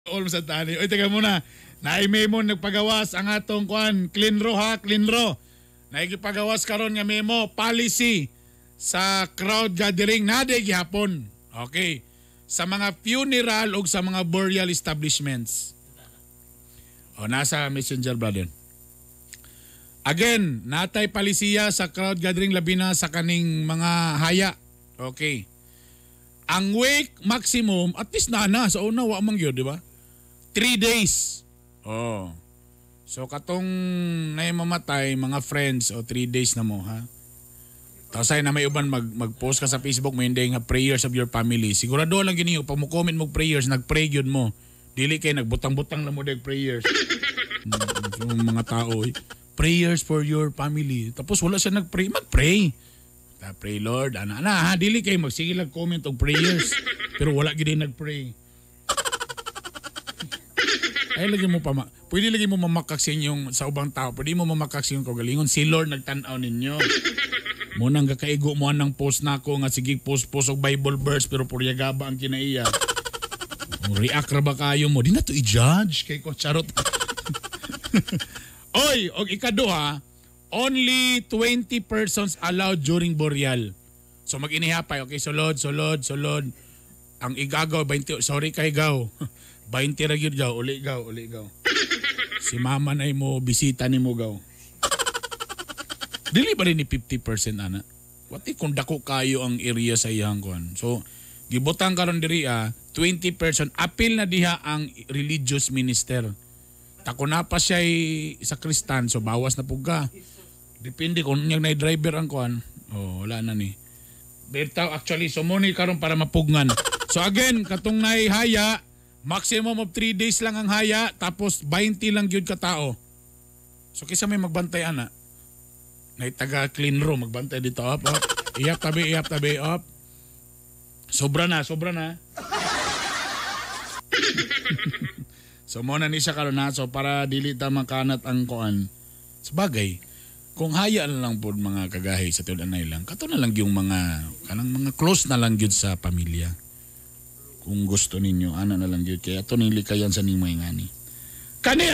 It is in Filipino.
All sa tani. Oy, teka muna. Naimemo nagpagawas ang atong kuan, Cleanro ha, Cleanro. Naigipagawas karon nga memo policy sa crowd gathering na day gihapon. Okay. Sa mga funeral o sa mga burial establishments. O nasa Messenger brother. Again, natay palisiya sa crowd gathering labi na sa kaning mga haya. Okay. Ang week maximum at least na sa una wa man gyud, di ba? 3 days. Oh. So katong naimamatay mga friends o 3 days na mo ha. Tapos ay na may uban mag-post ka sa Facebook mo hindi nga prayers of your family. Sigurado lang gini pag mo comment mo prayers nag-pray gyud mo. Dili kay nagbutang-butang na mo dag prayers. So, mga tao prayers for your family. Tapos wala siya nag-pray, mag-pray. Pray Lord, ana ha dili kay magsige lang comment og prayers. Pero wala gid nag-pray. Ay lagi mo pa pwede lagi mo mamakaksin yung sa ubang tao. Pwede mo mamakaksin yung kagalingon. Si Lord nagtan-aw ninyo. Munang gakaigo mo anang post nako nga sige post og Bible verse pero puryagaba ang kinaiya. React ra ba kayo mo? Di na to i-judge kay ko charot. Oy, og ikaduha, only 20 persons allowed during burial. So mag-inihapay, okay, sulod. Ang igagaw 20, sorry kay gaw. 20 ra gyud gaw, uli gaw. Si mama na mo bisita nimo gaw. Dili ba rin ni 50% ana? What kung dako kayo ang area sa iyang kuan. So gibutang karon diri 20% apil na diha ang religious minister. Tako na pa siya sa Kristan so bawas na pug ka. Depende kung yung driver ang kuan. Oh, wala na ni. Bertaw actually so mo ni karon para mapugnan. So again katong nay haya maximum of 3 days lang ang haya tapos 20 lang gyud ka tao. So kisa may magbantay ana. Nay taga clean room magbantay dito up. Iyap tabi up. Sobra na. So mo na ni siya karon na so para dili ta makanat ang kuan. Sabagay kung haya lang po mga kagahi sa tinud anay lang. Kato na lang yung mga kanang mga close na lang gyud sa pamilya. Kung gusto ninyo, ana na lang yun. Kaya ito nilikayan sa nimay nga ni. Kani